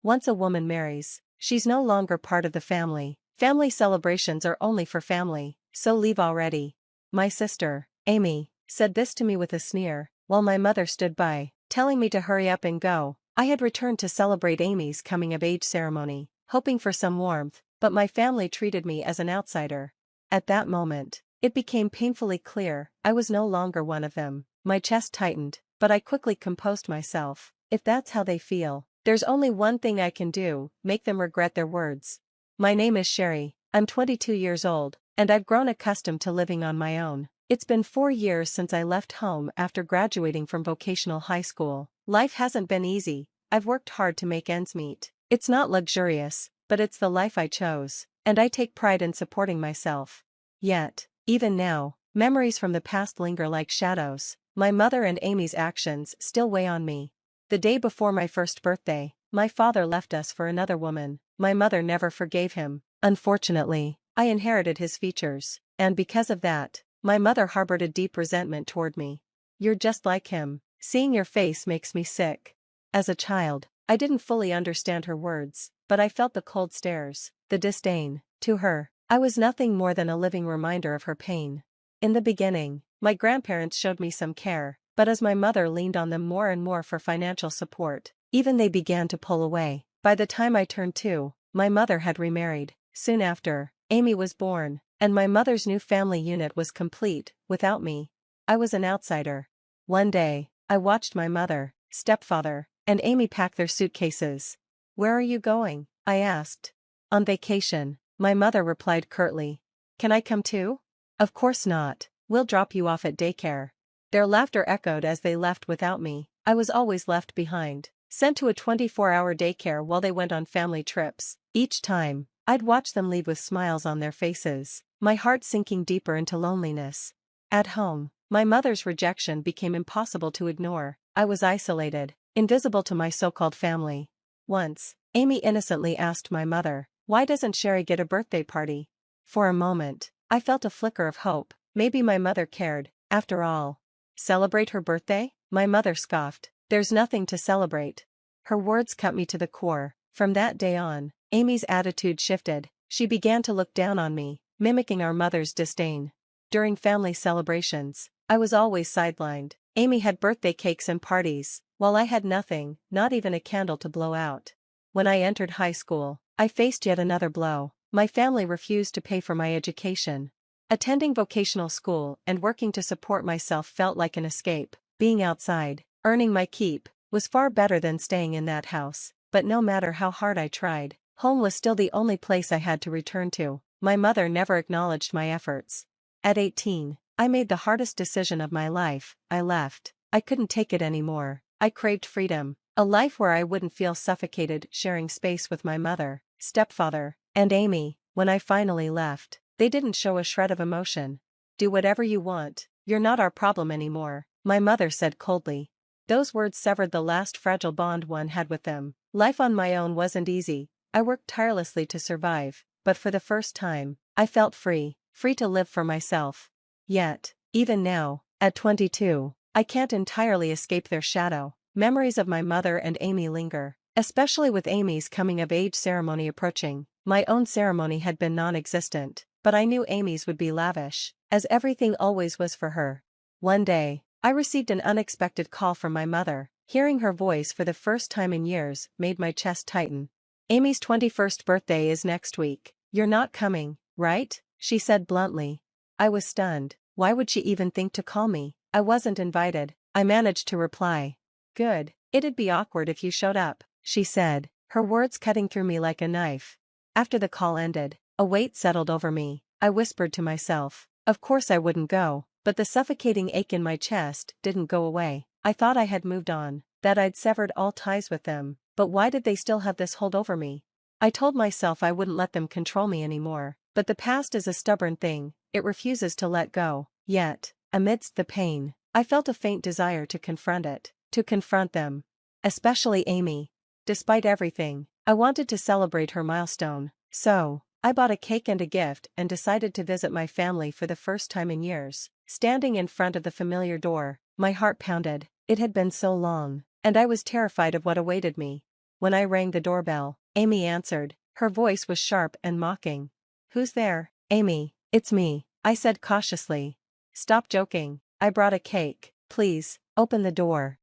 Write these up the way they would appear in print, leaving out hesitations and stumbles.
Once a woman marries, she's no longer part of the family. Family celebrations are only for family, so leave already. My sister, Amy, said this to me with a sneer, while my mother stood by, telling me to hurry up and go. I had returned to celebrate Amy's coming-of-age ceremony, hoping for some warmth, but my family treated me as an outsider. At that moment, it became painfully clear I was no longer one of them. My chest tightened, but I quickly composed myself. If that's how they feel, there's only one thing I can do: make them regret their words. My name is Sherry, I'm 22 years old, and I've grown accustomed to living on my own. It's been 4 years since I left home after graduating from vocational high school. Life hasn't been easy, I've worked hard to make ends meet. It's not luxurious, but it's the life I chose, and I take pride in supporting myself. Yet, even now, memories from the past linger like shadows. My mother and Amy's actions still weigh on me. The day before my first birthday, my father left us for another woman. My mother never forgave him. Unfortunately, I inherited his features, and because of that, my mother harbored a deep resentment toward me. "You're just like him. Seeing your face makes me sick." As a child, I didn't fully understand her words, but I felt the cold stares, the disdain. To her, I was nothing more than a living reminder of her pain. In the beginning, my grandparents showed me some care, but as my mother leaned on them more and more for financial support, even they began to pull away. By the time I turned 2, my mother had remarried. Soon after, Amy was born, and my mother's new family unit was complete. Without me, I was an outsider. One day, I watched my mother, stepfather, and Amy pack their suitcases. "Where are you going?" I asked. "On vacation," my mother replied curtly. "Can I come too?" "Of course not, we'll drop you off at daycare." Their laughter echoed as they left without me. I was always left behind, sent to a 24-hour daycare while they went on family trips. Each time, I'd watch them leave with smiles on their faces, my heart sinking deeper into loneliness. At home, my mother's rejection became impossible to ignore. I was isolated, invisible to my so-called family. Once, Amy innocently asked my mother, "Why doesn't Sherry get a birthday party?" For a moment, I felt a flicker of hope. Maybe my mother cared, after all. "Celebrate her birthday?" My mother scoffed. "There's nothing to celebrate." Her words cut me to the core. From that day on, Amy's attitude shifted. She began to look down on me, mimicking our mother's disdain. During family celebrations, I was always sidelined. Amy had birthday cakes and parties, while I had nothing, not even a candle to blow out. When I entered high school, I faced yet another blow. My family refused to pay for my education. Attending vocational school and working to support myself felt like an escape. Being outside, earning my keep, was far better than staying in that house. But no matter how hard I tried, home was still the only place I had to return to. My mother never acknowledged my efforts. At 18, I made the hardest decision of my life. I left. I couldn't take it anymore. I craved freedom, a life where I wouldn't feel suffocated sharing space with my mother, stepfather, and Amy. When I finally left, they didn't show a shred of emotion. "Do whatever you want, you're not our problem anymore," my mother said coldly. Those words severed the last fragile bond one had with them. Life on my own wasn't easy. I worked tirelessly to survive, but for the first time, I felt free to live for myself. Yet, even now, at 22, I can't entirely escape their shadow. Memories of my mother and Amy linger, especially with Amy's coming-of-age ceremony approaching. My own ceremony had been non-existent, but I knew Amy's would be lavish, as everything always was for her. One day, I received an unexpected call from my mother. Hearing her voice for the first time in years made my chest tighten. "Amy's 21st birthday is next week. You're not coming, right?" she said bluntly. I was stunned. Why would she even think to call me? I wasn't invited. I managed to reply. "Good. It'd be awkward if you showed up," she said, her words cutting through me like a knife. After the call ended, a weight settled over me. I whispered to myself, of course I wouldn't go, but the suffocating ache in my chest didn't go away. I thought I had moved on, that I'd severed all ties with them, but why did they still have this hold over me? I told myself I wouldn't let them control me anymore, but the past is a stubborn thing, it refuses to let go. Yet, amidst the pain, I felt a faint desire to confront it, to confront them. Especially Amy. Despite everything, I wanted to celebrate her milestone, so I bought a cake and a gift and decided to visit my family for the first time in years. Standing in front of the familiar door, my heart pounded. It had been so long, and I was terrified of what awaited me. When I rang the doorbell, Amy answered. Her voice was sharp and mocking. "Who's there?" "Amy, it's me," I said cautiously. "Stop joking. I brought a cake. Please, open the door."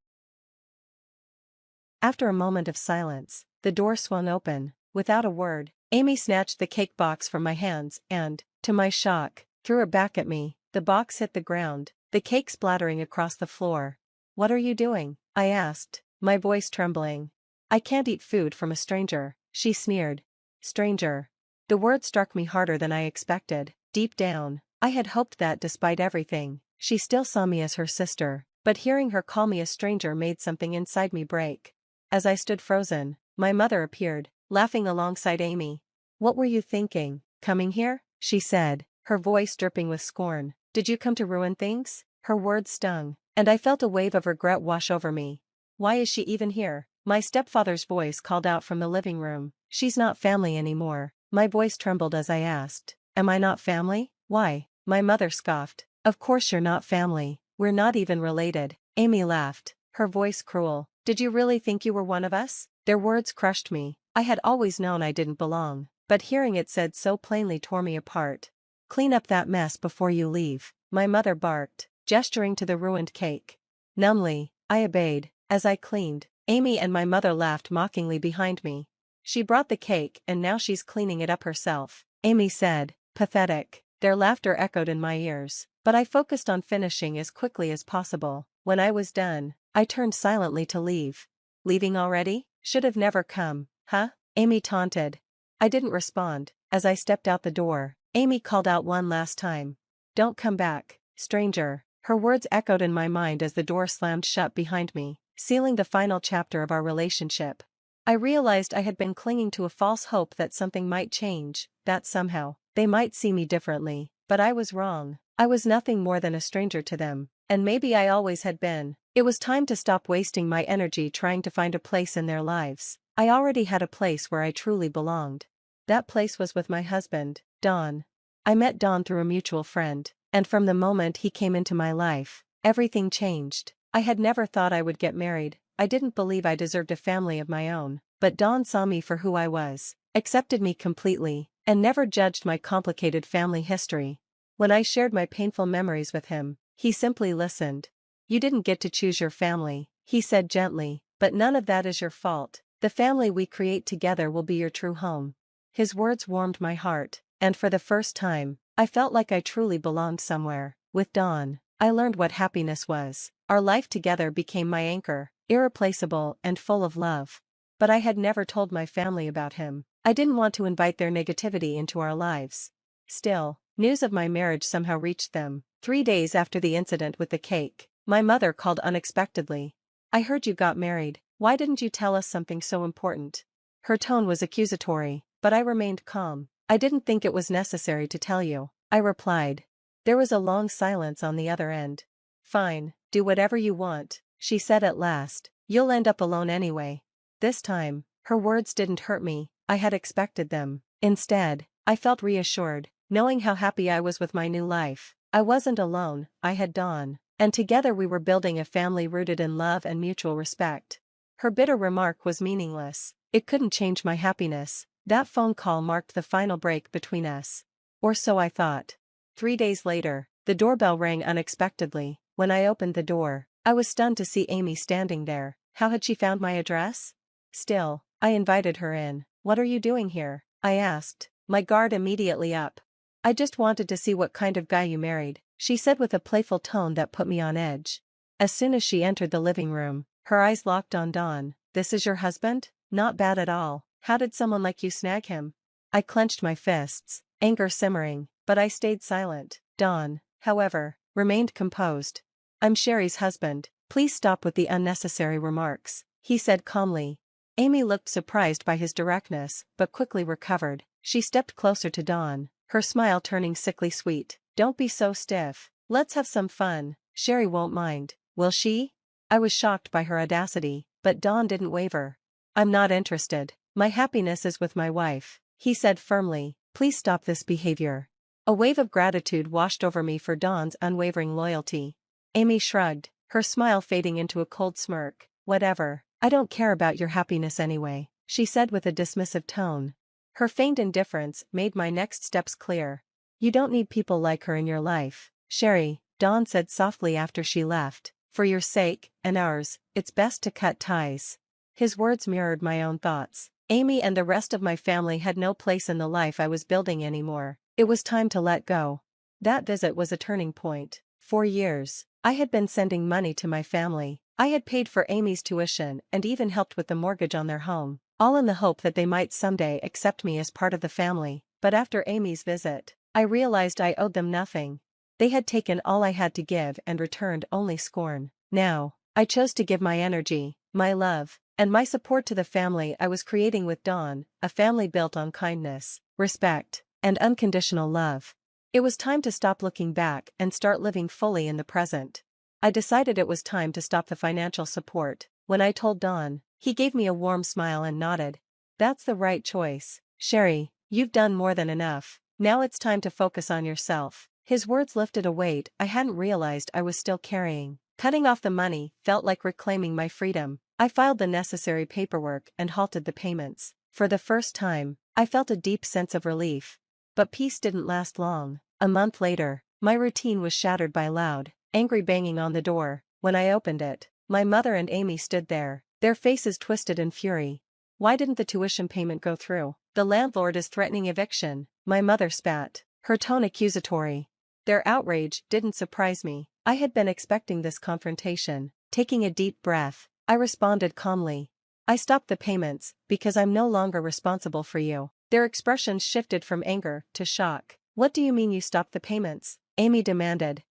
After a moment of silence, the door swung open. Without a word, Amy snatched the cake box from my hands and, to my shock, threw it back at me. The box hit the ground, the cake splattering across the floor. "What are you doing?" I asked, my voice trembling. "I can't eat food from a stranger," she sneered. Stranger. The word struck me harder than I expected. Deep down, I had hoped that despite everything, she still saw me as her sister, but hearing her call me a stranger made something inside me break. As I stood frozen, my mother appeared, laughing alongside Amy. "What were you thinking, coming here?" she said, her voice dripping with scorn. "Did you come to ruin things?" Her words stung, and I felt a wave of regret wash over me. "Why is she even here?" My stepfather's voice called out from the living room. "She's not family anymore." My voice trembled as I asked, "Am I not family?" "Why?" My mother scoffed. "Of course you're not family. We're not even related." Amy laughed, her voice cruel. "Did you really think you were one of us?" Their words crushed me. I had always known I didn't belong, but hearing it said so plainly tore me apart. "Clean up that mess before you leave," my mother barked, gesturing to the ruined cake. Numbly, I obeyed. As I cleaned, Amy and my mother laughed mockingly behind me. "She brought the cake and now she's cleaning it up herself," Amy said. Pathetic. Their laughter echoed in my ears, but I focused on finishing as quickly as possible. When I was done, I turned silently to leave. "Leaving already? Should have never come, huh?" Amy taunted. I didn't respond. As I stepped out the door, Amy called out one last time. "Don't come back, stranger." Her words echoed in my mind as the door slammed shut behind me, sealing the final chapter of our relationship. I realized I had been clinging to a false hope that something might change, that somehow, they might see me differently, but I was wrong. I was nothing more than a stranger to them, and maybe I always had been. It was time to stop wasting my energy trying to find a place in their lives. I already had a place where I truly belonged. That place was with my husband, Don. I met Don through a mutual friend, and from the moment he came into my life, everything changed. I had never thought I would get married. I didn't believe I deserved a family of my own, but Don saw me for who I was, accepted me completely, and never judged my complicated family history. When I shared my painful memories with him, he simply listened. "You didn't get to choose your family," he said gently, "but none of that is your fault. The family we create together will be your true home." His words warmed my heart, and for the first time, I felt like I truly belonged somewhere. With Don, I learned what happiness was. Our life together became my anchor, irreplaceable and full of love. But I had never told my family about him. I didn't want to invite their negativity into our lives. Still, news of my marriage somehow reached them. 3 days after the incident with the cake, my mother called unexpectedly. "I heard you got married. Why didn't you tell us something so important?" Her tone was accusatory, but I remained calm. "I didn't think it was necessary to tell you," I replied. There was a long silence on the other end. "Fine, do whatever you want," she said at last. "You'll end up alone anyway." This time, her words didn't hurt me. I had expected them. Instead, I felt reassured, knowing how happy I was with my new life. I wasn't alone, I had Dawn, and together we were building a family rooted in love and mutual respect. Her bitter remark was meaningless. It couldn't change my happiness. That phone call marked the final break between us. Or so I thought. 3 days later, the doorbell rang unexpectedly. When I opened the door, I was stunned to see Amy standing there. How had she found my address? Still, I invited her in. "What are you doing here?" I asked, my guard immediately up. "I just wanted to see what kind of guy you married," she said with a playful tone that put me on edge. As soon as she entered the living room, her eyes locked on Don. "This is your husband? Not bad at all. How did someone like you snag him?" I clenched my fists, anger simmering, but I stayed silent. Don, however, remained composed. "I'm Sherry's husband. Please stop with the unnecessary remarks," he said calmly. Amy looked surprised by his directness, but quickly recovered. She stepped closer to Dawn, her smile turning sickly sweet. "Don't be so stiff. Let's have some fun. Sherry won't mind, will she?" I was shocked by her audacity, but Dawn didn't waver. "I'm not interested. My happiness is with my wife," he said firmly. "Please stop this behavior." A wave of gratitude washed over me for Dawn's unwavering loyalty. Amy shrugged, her smile fading into a cold smirk. "Whatever. I don't care about your happiness anyway, she said with a dismissive tone. Her feigned indifference made my next steps clear. You don't need people like her in your life, Sherry, Dawn said softly after she left. For your sake, and ours, it's best to cut ties. His words mirrored my own thoughts. Amy and the rest of my family had no place in the life I was building anymore. It was time to let go. That visit was a turning point. For years, I had been sending money to my family. I had paid for Amy's tuition and even helped with the mortgage on their home, all in the hope that they might someday accept me as part of the family. But after Amy's visit, I realized I owed them nothing. They had taken all I had to give and returned only scorn. Now, I chose to give my energy, my love, and my support to the family I was creating with Dawn, a family built on kindness, respect, and unconditional love. It was time to stop looking back and start living fully in the present. I decided it was time to stop the financial support. When I told Dawn, he gave me a warm smile and nodded. That's the right choice, Sherry, you've done more than enough. Now it's time to focus on yourself. His words lifted a weight I hadn't realized I was still carrying. Cutting off the money felt like reclaiming my freedom. I filed the necessary paperwork and halted the payments. For the first time, I felt a deep sense of relief. But peace didn't last long. A month later, my routine was shattered by loud, angry banging on the door. When I opened it, my mother and Amy stood there, their faces twisted in fury. Why didn't the tuition payment go through? The landlord is threatening eviction, my mother spat, her tone accusatory. Their outrage didn't surprise me. I had been expecting this confrontation. Taking a deep breath, I responded calmly. I stopped the payments because I'm no longer responsible for you. Their expressions shifted from anger to shock. What do you mean you stopped the payments? Amy demanded.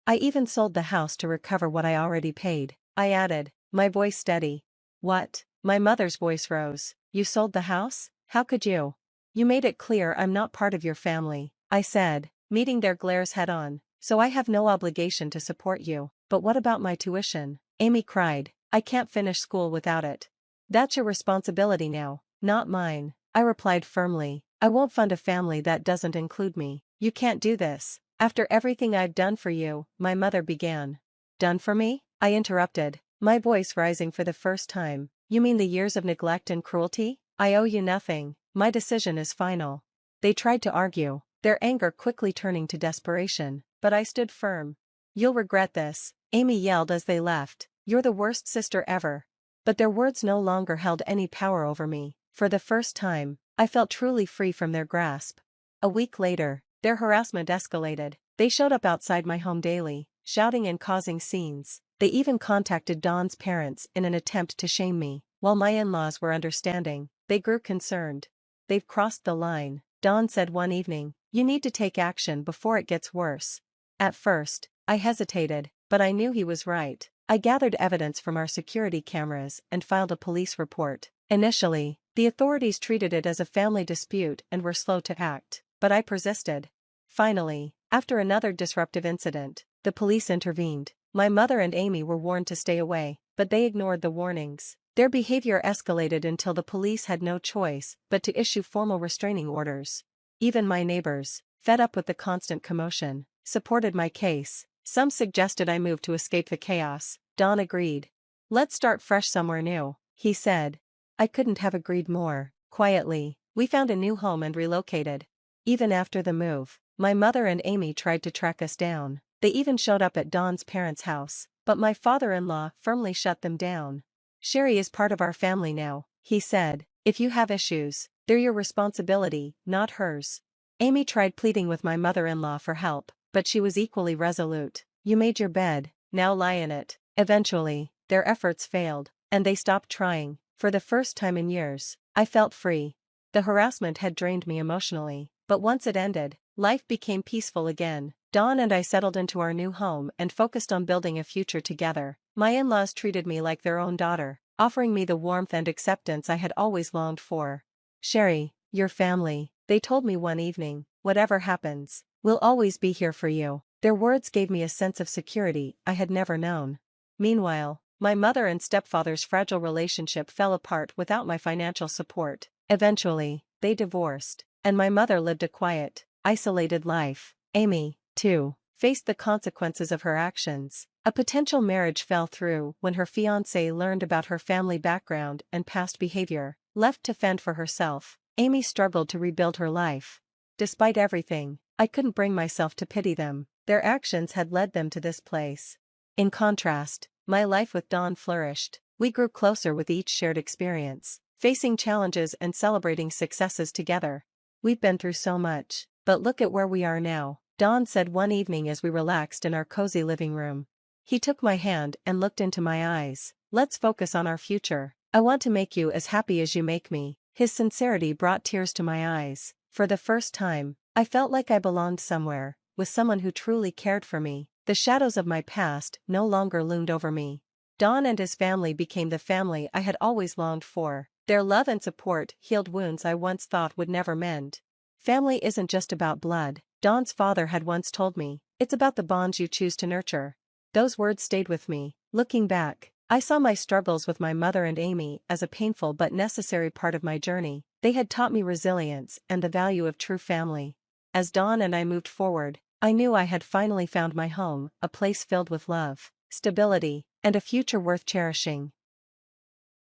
I even sold the house to recover what I already paid, I added, my voice steady. What? My mother's voice rose. You sold the house? How could you? You made it clear I'm not part of your family, I said, meeting their glares head-on, so I have no obligation to support you. But what about my tuition? Amy cried. I can't finish school without it. That's your responsibility now, not mine, I replied firmly. I won't fund a family that doesn't include me. You can't do this. After everything I've done for you, my mother began. Done for me? I interrupted, my voice rising for the first time. You mean the years of neglect and cruelty? I owe you nothing. My decision is final. They tried to argue, their anger quickly turning to desperation, but I stood firm. You'll regret this, Amy yelled as they left. You're the worst sister ever. But their words no longer held any power over me. For the first time, I felt truly free from their grasp. A week later, their harassment escalated. They showed up outside my home daily, shouting and causing scenes. They even contacted Dawn's parents in an attempt to shame me. While my in-laws were understanding, they grew concerned. They've crossed the line, Dawn said one evening. You need to take action before it gets worse. At first, I hesitated, but I knew he was right. I gathered evidence from our security cameras and filed a police report. Initially, the authorities treated it as a family dispute and were slow to act, but I persisted. Finally, after another disruptive incident, the police intervened. My mother and Amy were warned to stay away, but they ignored the warnings. Their behavior escalated until the police had no choice but to issue formal restraining orders. Even my neighbors, fed up with the constant commotion, supported my case. Some suggested I move to escape the chaos. Don agreed. Let's start fresh somewhere new, he said. I couldn't have agreed more. Quietly, we found a new home and relocated. Even after the move, my mother and Amy tried to track us down. They even showed up at Dawn's parents' house, but my father-in-law firmly shut them down. Sherry is part of our family now, he said. If you have issues, they're your responsibility, not hers. Amy tried pleading with my mother-in-law for help, but she was equally resolute. You made your bed, now lie in it. Eventually, their efforts failed, and they stopped trying. For the first time in years, I felt free. The harassment had drained me emotionally, but once it ended, life became peaceful again. Dawn and I settled into our new home and focused on building a future together. My in-laws treated me like their own daughter, offering me the warmth and acceptance I had always longed for. Sherry, your family, they told me one evening, whatever happens, we'll always be here for you. Their words gave me a sense of security I had never known. Meanwhile, my mother and stepfather's fragile relationship fell apart without my financial support. Eventually, they divorced, and my mother lived a quiet, isolated life. Amy, too, faced the consequences of her actions. A potential marriage fell through when her fiancé learned about her family background and past behavior. Left to fend for herself, Amy struggled to rebuild her life. Despite everything, I couldn't bring myself to pity them. Their actions had led them to this place. In contrast, my life with Dawn flourished. We grew closer with each shared experience, facing challenges and celebrating successes together. We've been through so much, but look at where we are now, Dawn said one evening as we relaxed in our cozy living room. He took my hand and looked into my eyes. Let's focus on our future. I want to make you as happy as you make me. His sincerity brought tears to my eyes. For the first time, I felt like I belonged somewhere, with someone who truly cared for me. The shadows of my past no longer loomed over me. Don and his family became the family I had always longed for. Their love and support healed wounds I once thought would never mend. Family isn't just about blood, Don's father had once told me. It's about the bonds you choose to nurture. Those words stayed with me. Looking back, I saw my struggles with my mother and Amy as a painful but necessary part of my journey. They had taught me resilience and the value of true family. As Dawn and I moved forward, I knew I had finally found my home, a place filled with love, stability, and a future worth cherishing.